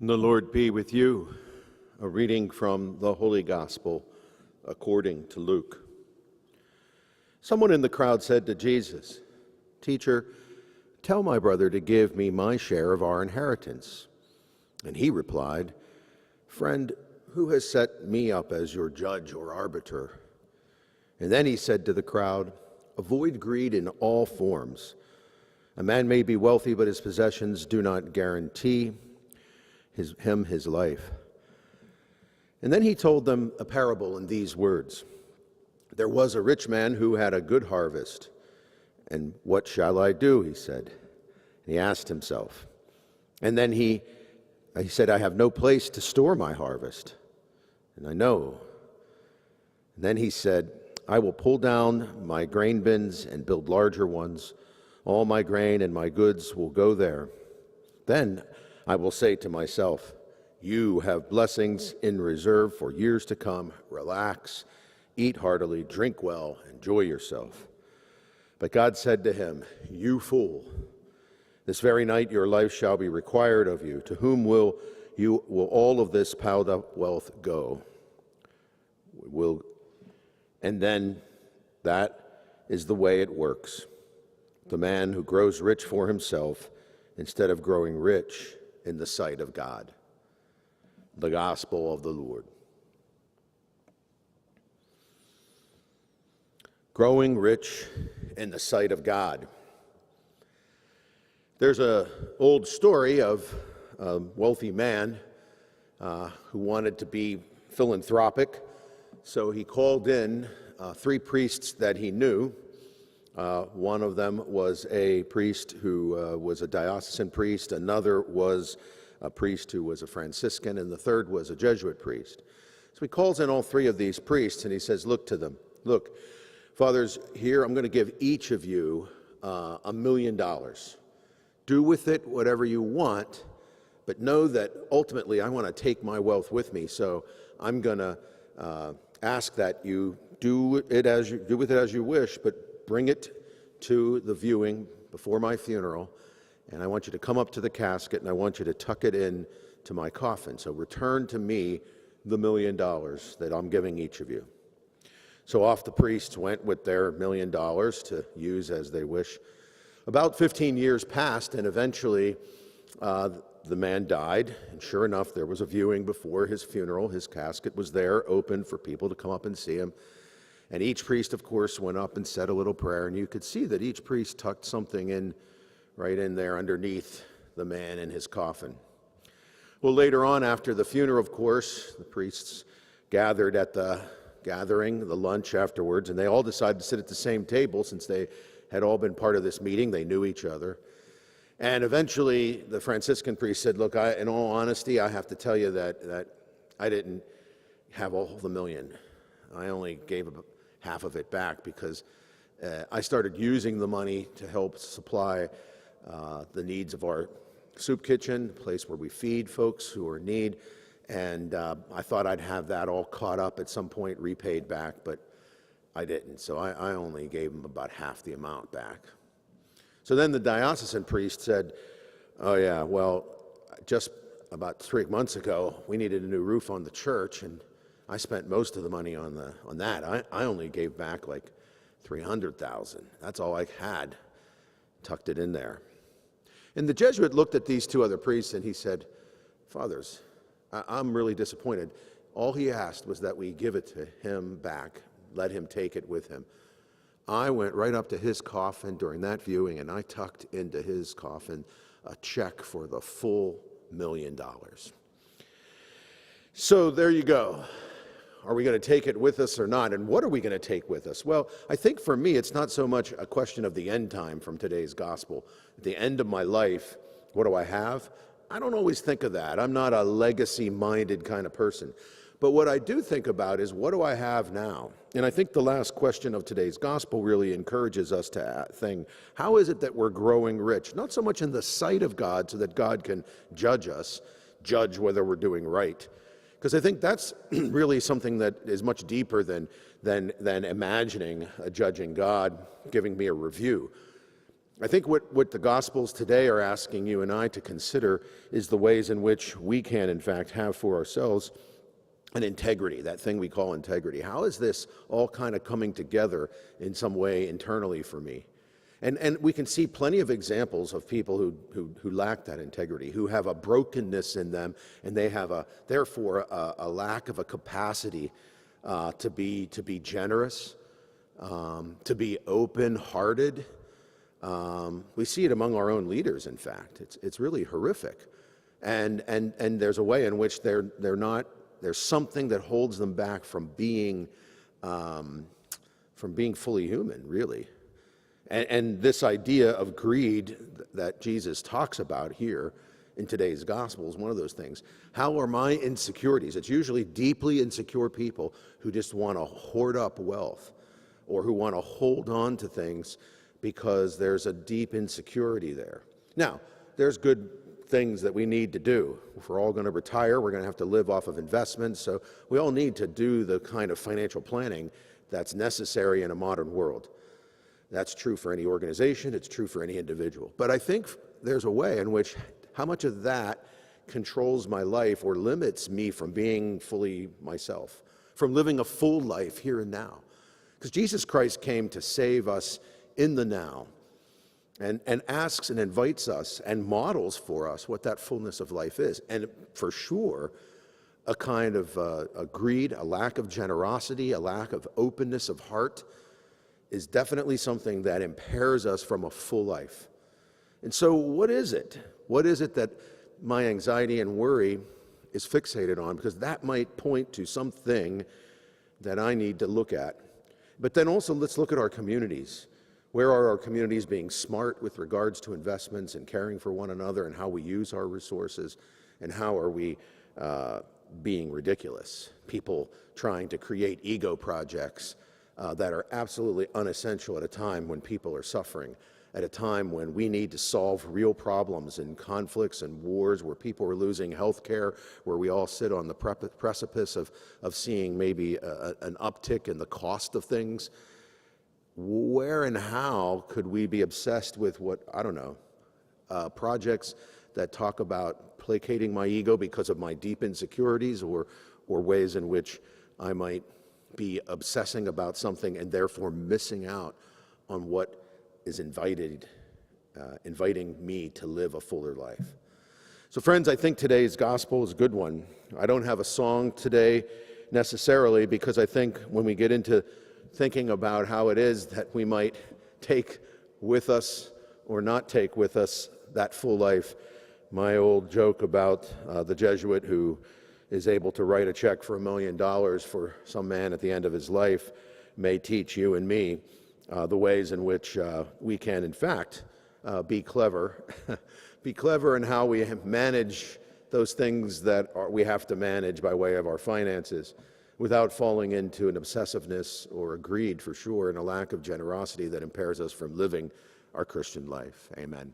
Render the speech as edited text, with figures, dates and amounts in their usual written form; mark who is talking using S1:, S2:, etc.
S1: The Lord be with you. A reading from the Holy Gospel according to Luke. Someone in the crowd said to Jesus, "Teacher, tell my brother to give me my share of our inheritance." And he replied, "Friend, who has set me up as your judge or arbiter?" And then he said to the crowd, "Avoid greed in all forms. A man may be wealthy, but his possessions do not guarantee his life." And then he told them a parable in these words. "There was a rich man who had a good harvest. And what shall I do?" he said. And he asked himself. And then he said, "I have no place to store my harvest. And I know." And then he said, "I will pull down my grain bins and build larger ones. All my grain and my goods will go there. Then I will say to myself, you have blessings in reserve for years to come. Relax, eat heartily, drink well, enjoy yourself." But God said to him, "You fool, this very night your life shall be required of you. To whom will all of this piled up wealth go?" And then that is the way it works. The man who grows rich for himself instead of growing rich in the sight of God. The Gospel of the Lord. Growing rich in the sight of God. There's an old story of a wealthy man who wanted to be philanthropic, so he called in 3 priests that he knew. One of them was a priest who was a diocesan priest, another was a priest who was a Franciscan, and the third was a Jesuit priest. So he calls in all 3 of these priests and he says, "Look to them. Look, fathers, here I'm going to give each of you $1 million. Do with it whatever you want, but know that ultimately I want to take my wealth with me. So I'm going to ask that you do with it as you wish, but bring it to the viewing before my funeral, and I want you to come up to the casket, and I want you to tuck it in to my coffin. So return to me the $1 million that I'm giving each of you." So off the priests went with their $1 million to use as they wish. About 15 years passed, and eventually the man died, and sure enough, there was a viewing before his funeral. His casket was there, open for people to come up and see him. And each priest, of course, went up and said a little prayer, and you could see that each priest tucked something in right in there underneath the man in his coffin. Well, later on, after the funeral, of course, the priests gathered at the lunch afterwards, and they all decided to sit at the same table since they had all been part of this meeting. They knew each other. And eventually, the Franciscan priest said, "Look, in all honesty, I have to tell you that I didn't have all the $1 million. I only gave half of it back because I started using the money to help supply the needs of our soup kitchen, the place where we feed folks who are in need, and I thought I'd have that all caught up at some point, repaid back, but I didn't, so I only gave him about half the amount back." So then the diocesan priest said, "Oh yeah, well, just about 3 months ago, we needed a new roof on the church, and I spent most of the money on that. I only gave back like $300,000. That's all I had, tucked it in there." And the Jesuit looked at these 2 other priests and he said, "Fathers, I'm really disappointed. All he asked was that we give it to him back, let him take it with him. I went right up to his coffin during that viewing and I tucked into his coffin a check for the full $1 million. So there you go. Are we going to take it with us or not? And what are we going to take with us? Well, I think for me, it's not so much a question of the end time from today's gospel. At the end of my life, what do I have? I don't always think of that. I'm not a legacy-minded kind of person. But what I do think about is, what do I have now? And I think the last question of today's gospel really encourages us to think, how is it that we're growing rich? Not so much in the sight of God so that God can judge us, judge whether we're doing right. Because I think that's really something that is much deeper than imagining a judging God giving me a review. I think what the Gospels today are asking you and I to consider is the ways in which we can, in fact, have for ourselves an integrity, that thing we call integrity. How is this all kind of coming together in some way internally for me? And we can see plenty of examples of people who lack that integrity, who have a brokenness in them, and they have therefore a lack of a capacity to be generous, to be open-hearted. We see it among our own leaders. In fact, it's really horrific, and there's a way in which they're not. There's something that holds them back from being fully human, really. And this idea of greed that Jesus talks about here in today's gospel is one of those things. How are my insecurities? It's usually deeply insecure people who just want to hoard up wealth or who want to hold on to things because there's a deep insecurity there. Now, there's good things that we need to do. If we're all going to retire, we're going to have to live off of investments, so we all need to do the kind of financial planning that's necessary in a modern world. That's true for any organization, it's true for any individual. But I think there's a way in which how much of that controls my life or limits me from being fully myself, from living a full life here and now. Because Jesus Christ came to save us in the now and asks and invites us and models for us what that fullness of life is. And for sure, a kind of a greed, a lack of generosity, a lack of openness of heart is definitely something that impairs us from a full life. And so what is it? What is it that my anxiety and worry is fixated on? Because that might point to something that I need to look at. But then also let's look at our communities. Where are our communities being smart with regards to investments and caring for one another and how we use our resources? And how are we being ridiculous? People trying to create ego projects that are absolutely unessential at a time when people are suffering, at a time when we need to solve real problems and conflicts and wars, where people are losing health care, where we all sit on the precipice of seeing maybe an uptick in the cost of things. Where and how could we be obsessed with projects that talk about placating my ego because of my deep insecurities, or ways in which I might be obsessing about something and therefore missing out on what is inviting me to live a fuller life. So friends, I think today's gospel is a good one. I don't have a song today necessarily, because I think when we get into thinking about how it is that we might take with us or not take with us that full life, my old joke about the Jesuit who is able to write a check for $1 million for some man at the end of his life may teach you and me the ways in which we can, in fact, be clever. Be clever in how we manage those things that we have to manage by way of our finances, without falling into an obsessiveness or a greed, for sure, and a lack of generosity that impairs us from living our Christian life. Amen.